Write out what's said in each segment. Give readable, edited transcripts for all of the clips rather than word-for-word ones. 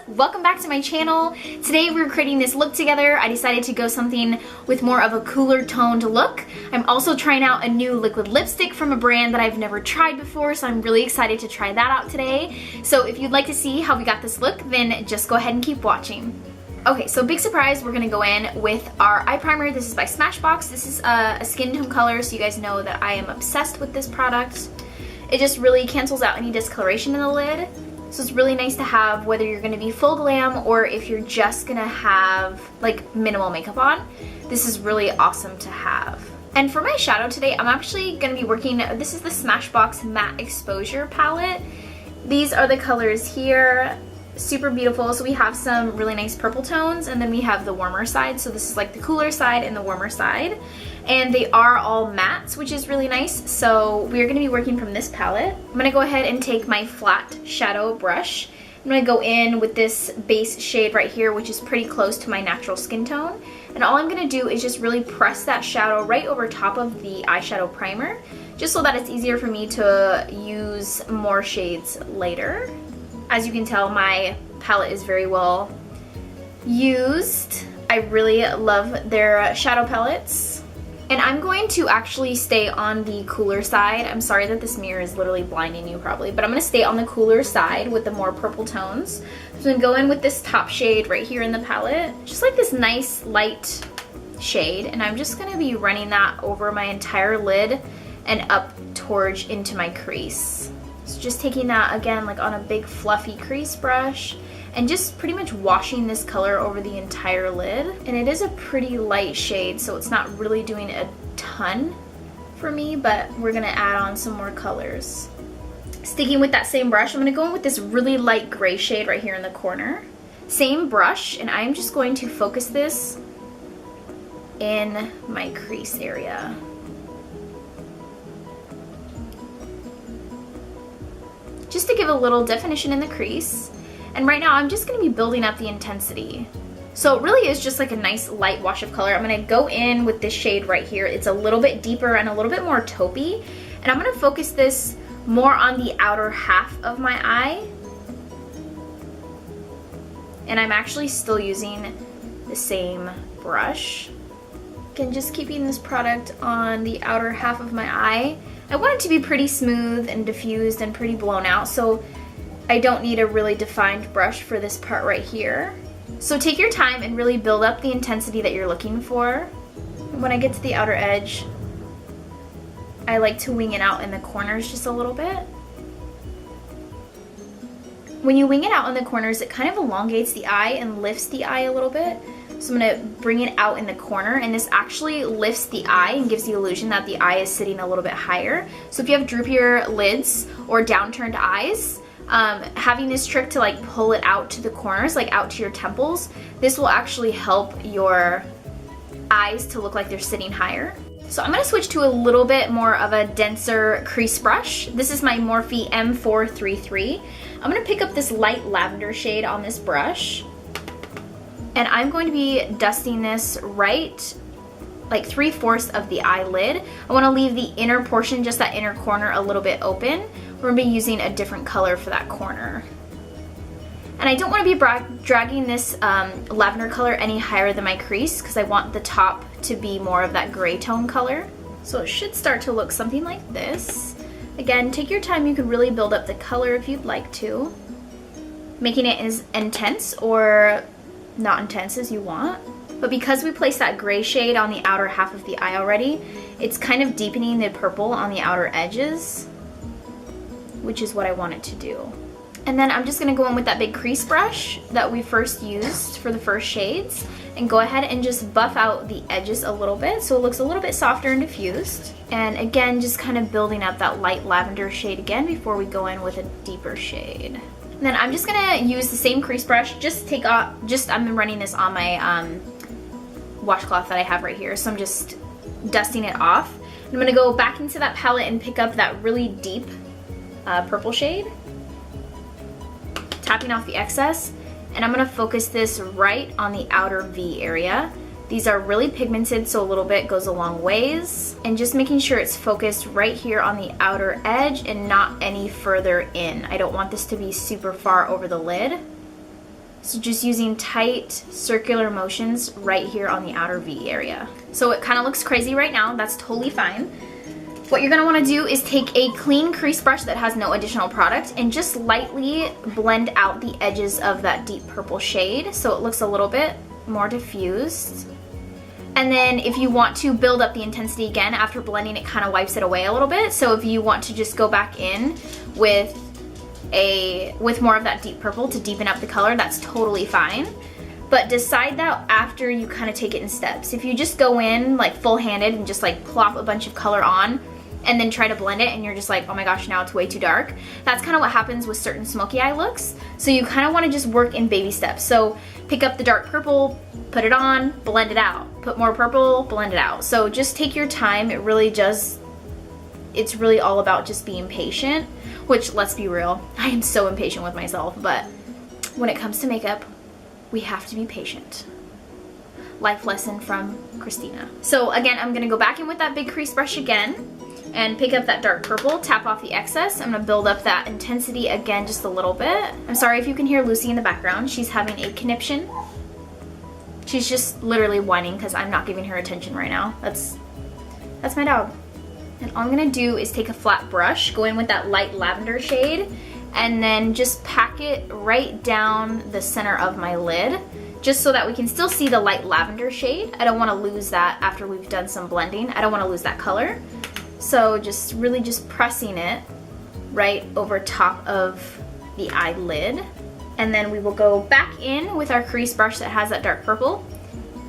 welcome back to my channel. Today we're creating this look together. I decided to go something with more of a cooler toned look. I'm also trying out a new liquid lipstick from a brand that I've never tried before, so I'm really excited to try that out today. So if you'd like to see how we got this look, then just go ahead and keep watching. Okay, so big surprise, we're gonna go in with our eye primer. This is by Smashbox. This is a skin tone color, so you guys know that I am obsessed with this product. It just really cancels out any discoloration in the lid. So it's really nice to have whether you're gonna be full glam or if you're just gonna have like minimal makeup on. This is really awesome to have. And for my shadow today, I'm actually gonna be working, this is the Smashbox Matte Exposure Palette. These are the colors here. Super beautiful. So we have some really nice purple tones and then we have the warmer side. So this is like the cooler side and the warmer side. And they are all mattes, which is really nice. So we're going to be working from this palette. I'm going to go ahead and take my flat shadow brush. I'm going to go in with this base shade right here, which is pretty close to my natural skin tone. And all I'm going to do is just really press that shadow right over top of the eyeshadow primer, just so that it's easier for me to use more shades later. As you can tell, my palette is very well used. I really love their shadow palettes. And I'm going to actually stay on the cooler side. I'm sorry that this mirror is literally blinding you probably, but I'm going to stay on the cooler side with the more purple tones. So I'm going to go in with this top shade right here in the palette. Just like this nice light shade. And I'm just going to be running that over my entire lid and up towards into my crease. So just taking that again like on a big fluffy crease brush and just pretty much washing this color over the entire lid. And it is a pretty light shade, so it's not really doing a ton for me, but we're gonna add on some more colors. Sticking with that same brush, I'm gonna go in with this really light gray shade right here in the corner. Same brush, and I'm just going to focus this in my crease area. Just to give a little definition in the crease. And right now I'm just going to be building up the intensity. So it really is just like a nice light wash of color. I'm going to go in with this shade right here. It's a little bit deeper and a little bit more taupey. And I'm going to focus this more on the outer half of my eye. And I'm actually still using the same brush. Again, just keeping this product on the outer half of my eye. I want it to be pretty smooth and diffused and pretty blown out, so I don't need a really defined brush for this part right here. So take your time and really build up the intensity that you're looking for. When I get to the outer edge, I like to wing it out in the corners just a little bit. When you wing it out in the corners, it kind of elongates the eye and lifts the eye a little bit. So I'm going to bring it out in the corner, and this actually lifts the eye and gives the illusion that the eye is sitting a little bit higher. So if you have droopier lids or downturned eyes, having this trick to like pull it out to the corners, like out to your temples, this will actually help your eyes to look like they're sitting higher. So I'm going to switch to a little bit more of a denser crease brush. This is my Morphe M433. I'm going to pick up this light lavender shade on this brush. And I'm going to be dusting this right like 3/4 of the eyelid. I want to leave the inner portion, just that inner corner, a little bit open. We're going to be using a different color for that corner. And I don't want to be dragging this lavender color any higher than my crease because I want the top to be more of that gray tone color. So it should start to look something like this. Again, take your time. You can really build up the color if you'd like to, making it as intense or not intense as you want. But because we placed that gray shade on the outer half of the eye already, it's kind of deepening the purple on the outer edges, which is what I want it to do. And then I'm just going to go in with that big crease brush that we first used for the first shades and go ahead and just buff out the edges a little bit so it looks a little bit softer and diffused. And again, just kind of building up that light lavender shade again before we go in with a deeper shade. And then I'm just gonna use the same crease brush, I'm running this on my washcloth that I have right here, so I'm just dusting it off. And I'm gonna go back into that palette and pick up that really deep purple shade, tapping off the excess, and I'm gonna focus this right on the outer V area. These are really pigmented, so a little bit goes a long ways. And just making sure it's focused right here on the outer edge and not any further in. I don't want this to be super far over the lid. So just using tight circular motions right here on the outer V area. So it kind of looks crazy right now. That's totally fine. What you're gonna wanna do is take a clean crease brush that has no additional product and just lightly blend out the edges of that deep purple shade so it looks a little bit more diffused. And then if you want to build up the intensity again after blending, it kind of wipes it away a little bit. So if you want to just go back in with more of that deep purple to deepen up the color, that's totally fine. But decide that after you kind of take it in steps. If you just go in like full-handed and just like plop a bunch of color on and then try to blend it and you're just like, oh my gosh, now it's way too dark. That's kind of what happens with certain smoky eye looks. So you kind of want to just work in baby steps. So pick up the dark purple, put it on, blend it out. Put more purple, blend it out. So just take your time. It's really all about just being patient, which, let's be real, I am so impatient with myself, but when it comes to makeup, we have to be patient. Life lesson from Christina. So again, I'm gonna go back in with that big crease brush again and pick up that dark purple, tap off the excess. I'm gonna build up that intensity again just a little bit. I'm sorry if you can hear Lucy in the background. She's having a conniption. She's just literally whining because I'm not giving her attention right now. That's my dog. And all I'm gonna do is take a flat brush, go in with that light lavender shade, and then just pack it right down the center of my lid, just so that we can still see the light lavender shade. I don't wanna lose that after we've done some blending. I don't wanna lose that color. So just really just pressing it right over top of the eyelid. And then we will go back in with our crease brush that has that dark purple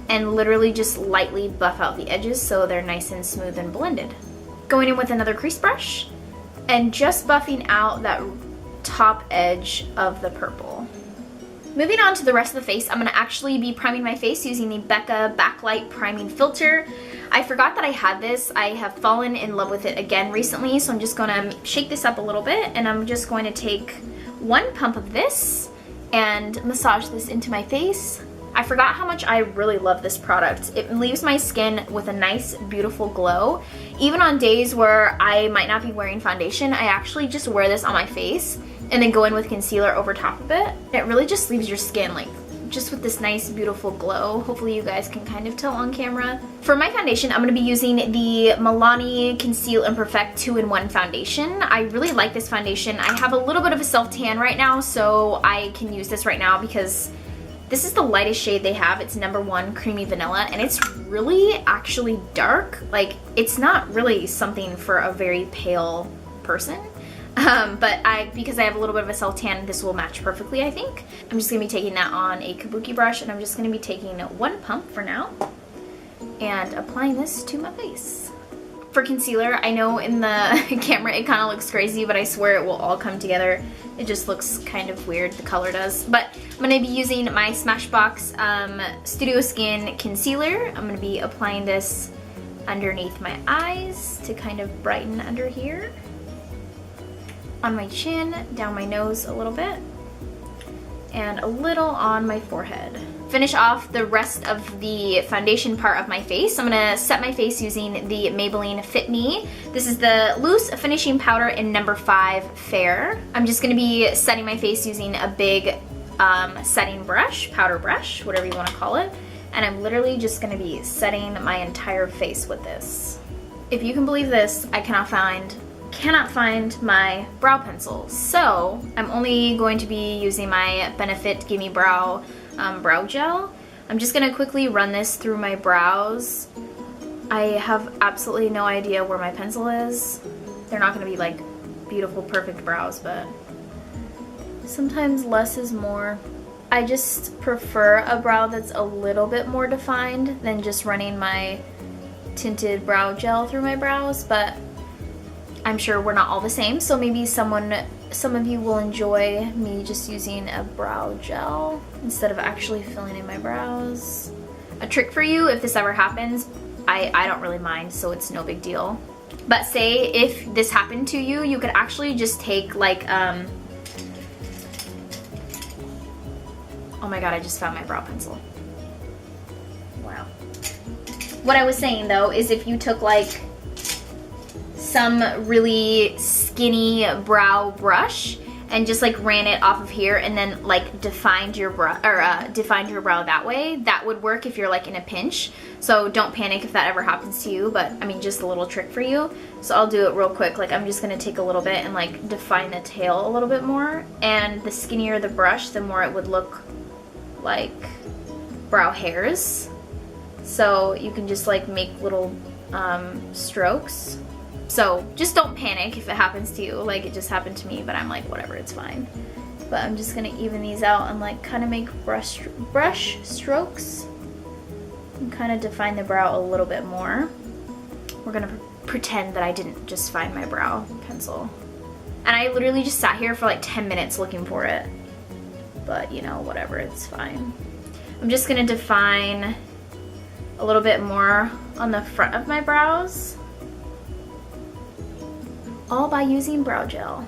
and literally just lightly buff out the edges so they're nice and smooth and blended. Going in with another crease brush and just buffing out that top edge of the purple. Moving on to the rest of the face, I'm gonna actually be priming my face using the Becca Backlight Priming Filter. I forgot that I had this. I have fallen in love with it again recently, so I'm just gonna shake this up a little bit and I'm just going to take one pump of this and massage this into my face. I forgot how much I really love this product. It leaves my skin with a nice, beautiful glow. Even on days where I might not be wearing foundation, I actually just wear this on my face and then go in with concealer over top of it. It really just leaves your skin like just with this nice, beautiful glow. Hopefully you guys can kind of tell on camera. For my foundation, I'm gonna be using the Milani Conceal and Perfect 2-in-1 foundation. I really like this foundation. I have a little bit of a self-tan right now, so I can use this right now because this is the lightest shade they have. It's number 1 Creamy Vanilla, and it's really actually dark. Like, it's not really something for a very pale person. But because I have a little bit of a self-tan, this will match perfectly, I think. I'm just gonna be taking that on a kabuki brush, and I'm just gonna be taking one pump for now and applying this to my face. For concealer, I know in the camera it kind of looks crazy, but I swear it will all come together. It just looks kind of weird, the color does. But I'm gonna be using my Smashbox Studio Skin Concealer. I'm gonna be applying this underneath my eyes to kind of brighten under here. On my chin, down my nose a little bit, and a little on my forehead. Finish off the rest of the foundation part of my face. I'm gonna set my face using the Maybelline Fit Me. This is the loose finishing powder in number 5 Fair. I'm just gonna be setting my face using a big setting brush, powder brush, whatever you wanna call it. And I'm literally just gonna be setting my entire face with this. If you can believe this, I cannot find my brow pencil, so I'm only going to be using my Benefit Gimme Brow brow gel. I'm just gonna quickly run this through my brows. I have absolutely no idea where my pencil is. They're not gonna be like beautiful, perfect brows, but sometimes less is more. I just prefer a brow that's a little bit more defined than just running my tinted brow gel through my brows, but I'm sure we're not all the same, so maybe some of you will enjoy me just using a brow gel instead of actually filling in my brows. A trick for you, if this ever happens, I don't really mind, so it's no big deal. But say if this happened to you, you could actually just take like, oh my god, I just found my brow pencil. Wow. What I was saying though is if you took like some really skinny brow brush and just like ran it off of here and then like defined your brow that way, that would work if you're like in a pinch. So don't panic if that ever happens to you, but I mean, just a little trick for you. So I'll do it real quick. Like I'm just gonna take a little bit and like define the tail a little bit more, and the skinnier the brush, the more it would look like brow hairs. So you can just like make little strokes. So just don't panic if it happens to you. Like it just happened to me, but I'm like, whatever, it's fine. But I'm just gonna even these out and like kind of make brush strokes and kind of define the brow a little bit more. We're gonna pretend that I didn't just find my brow pencil. And I literally just sat here for like 10 minutes looking for it. But you know, whatever, it's fine. I'm just gonna define a little bit more on the front of my brows, all by using brow gel.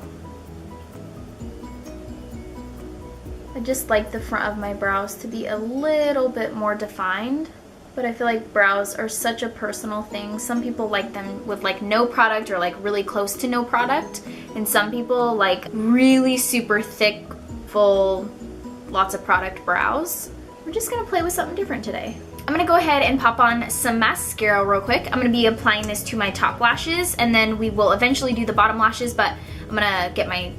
I just like the front of my brows to be a little bit more defined, but I feel like brows are such a personal thing. Some people like them with like no product or like really close to no product, and some people like really super thick, full, lots of product brows. We're just gonna play with something different today. I'm gonna go ahead and pop on some mascara real quick. I'm gonna be applying this to my top lashes, and then we will eventually do the bottom lashes, but I'm gonna get my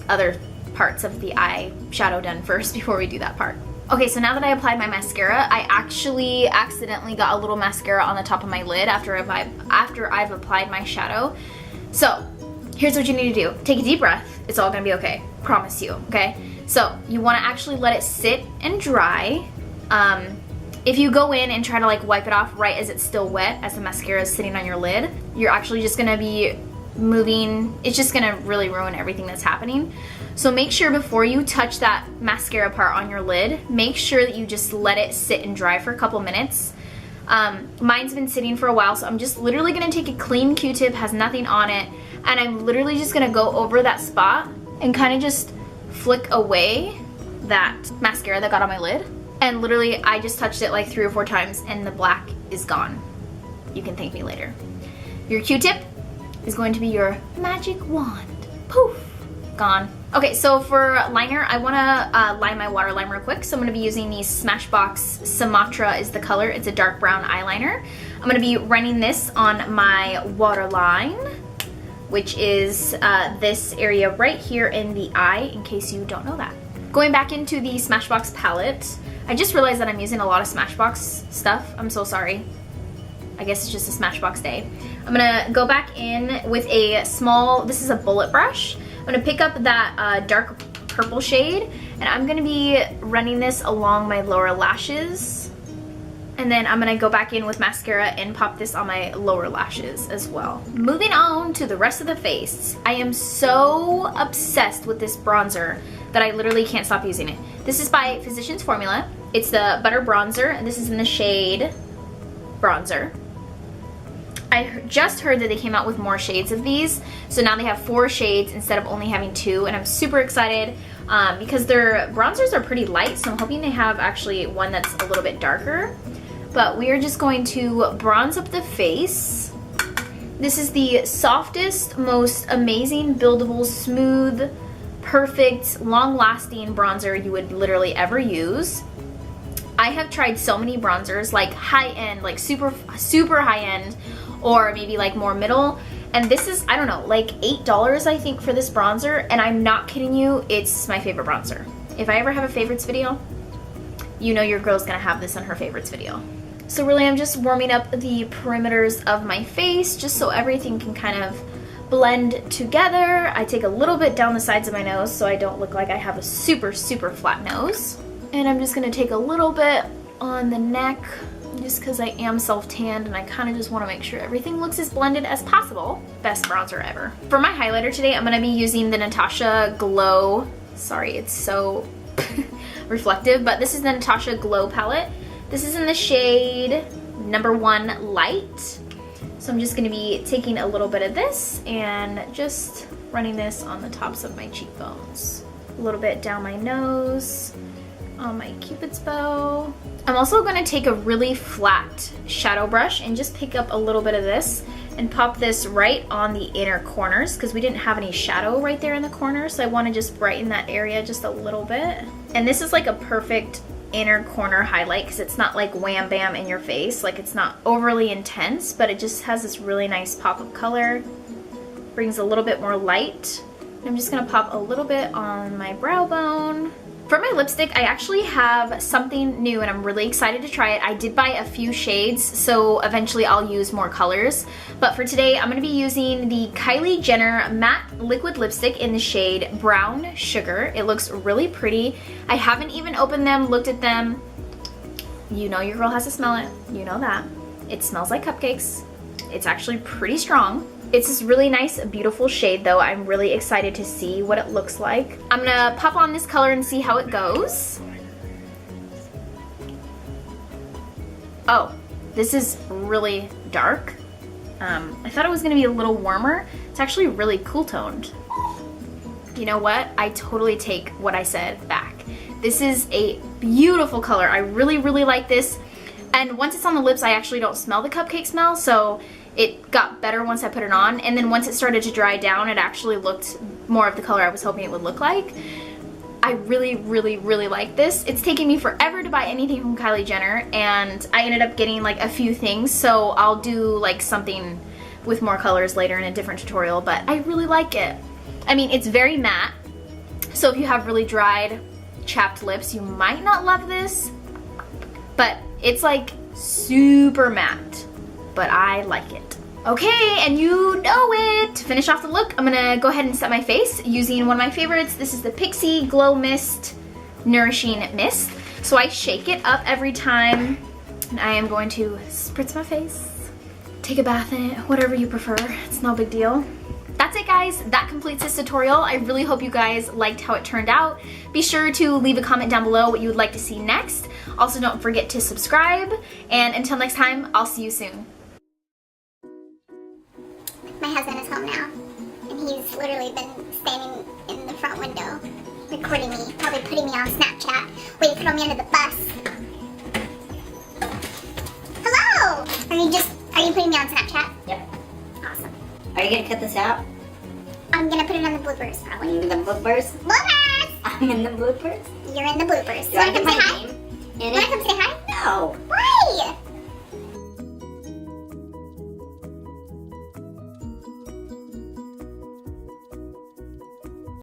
other parts of the eye shadow done first before we do that part. Okay, so now that I applied my mascara, I actually accidentally got a little mascara on the top of my lid after I've applied my shadow. So here's what you need to do. Take a deep breath. It's all gonna be okay. Promise you, okay? So you wanna actually let it sit and dry. If you go in and try to like wipe it off right as it's still wet, as the mascara is sitting on your lid, you're actually just gonna be moving, it's just gonna really ruin everything that's happening. So make sure before you touch that mascara part on your lid, make sure that you just let it sit and dry for a couple minutes. Mine's been sitting for a while, so I'm just literally gonna take a clean Q-tip, has nothing on it, and I'm literally just gonna go over that spot and kind of just flick away that mascara that got on my lid. And literally, I just touched it like 3 or 4 times and the black is gone. You can thank me later. Your Q-tip is going to be your magic wand. Poof, gone. Okay, so for liner, I wanna line my waterline real quick. So I'm gonna be using the Smashbox Sumatra is the color. It's a dark brown eyeliner. I'm gonna be running this on my waterline, which is this area right here in the eye, in case you don't know that. Going back into the Smashbox palette, I just realized that I'm using a lot of Smashbox stuff. I'm so sorry. I guess it's just a Smashbox day. I'm gonna go back in with a small, this is a bullet brush. I'm gonna pick up that dark purple shade, and I'm gonna be running this along my lower lashes. And then I'm gonna go back in with mascara and pop this on my lower lashes as well. Moving on to the rest of the face. I am so obsessed with this bronzer that I literally can't stop using it. This is by Physicians Formula. It's the Butter Bronzer, and this is in the shade Bronzer. I just heard that they came out with more shades of these, so now they have 4 shades instead of only having 2, and I'm super excited because their bronzers are pretty light, so I'm hoping they have actually one that's a little bit darker. But we are just going to bronze up the face. This is the softest, most amazing, buildable, smooth, perfect, long-lasting bronzer you would literally ever use. I have tried so many bronzers, like high-end, like super high-end, or maybe like more middle, and this is, I don't know, like $8 I think for this bronzer, and I'm not kidding you, it's my favorite bronzer. If I ever have a favorites video, you know your girl's gonna have this on her favorites video. So really I'm just warming up the perimeters of my face just so everything can kind of blend together. I take a little bit down the sides of my nose so I don't look like I have a super flat nose. And I'm just gonna take a little bit on the neck just because I am self-tanned and I kind of just want to make sure everything looks as blended as possible. Best bronzer ever. For my highlighter today, I'm going to be using the Natasha Glow. Sorry, it's so reflective, but this is the Natasha Glow palette. This is in the shade number 1 Light. So I'm just going to be taking a little bit of this and just running this on the tops of my cheekbones. A little bit down my nose, on my Cupid's bow. I'm also going to take a really flat shadow brush and just pick up a little bit of this and pop this right on the inner corners because we didn't have any shadow right there in the corner, so I want to just brighten that area just a little bit. And this is like a perfect inner corner highlight because it's not like wham bam in your face, like it's not overly intense, but it just has this really nice pop of color, brings a little bit more light. I'm just gonna pop a little bit on my brow bone. For my lipstick, I actually have something new and I'm really excited to try it. I did buy a few shades, so eventually I'll use more colors. But for today, I'm gonna be using the Kylie Jenner Matte Liquid Lipstick in the shade Brown Sugar. It looks really pretty. I haven't even opened them, looked at them. You know your girl has to smell it. You know that. It smells like cupcakes. It's actually pretty strong. It's this really nice, beautiful shade though. I'm really excited to see what it looks like. I'm gonna pop on this color and see how it goes. Oh, this is really dark. I thought it was gonna be a little warmer. It's actually really cool toned. You know what? I totally take what I said back. This is a beautiful color. I really, really like this. And once it's on the lips, I actually don't smell the cupcake smell, so it got better once I put it on. And then once it started to dry down, it actually looked more of the color I was hoping it would look like. I really, really, really like this. It's taken me forever to buy anything from Kylie Jenner, and I ended up getting like a few things, so I'll do like something with more colors later in a different tutorial, but I really like it. I mean, it's very matte, so if you have really dried, chapped lips, you might not love this, but it's like super matte, but I like it. Okay, and you know it. To finish off the look, I'm gonna go ahead and set my face using one of my favorites. This is the Pixi Glow Mist Nourishing Mist. So I shake it up every time, and I am going to spritz my face, take a bath in it, whatever you prefer. It's no big deal. That's it, guys. That completes this tutorial. I really hope you guys liked how it turned out. Be sure to leave a comment down below what you would like to see next. Also, don't forget to subscribe, and until next time, I'll see you soon. My husband is home now, and he's literally been standing in the front window recording me, probably putting me on Snapchat, waiting to throw me under the bus. Hello! Are you putting me on Snapchat? Yep. Awesome. Are you gonna cut this out? I'm gonna put it on the bloopers, probably. In the bloopers? Bloopers! I'm in the bloopers? You're in the bloopers. Do I You wanna get come say my hi? name?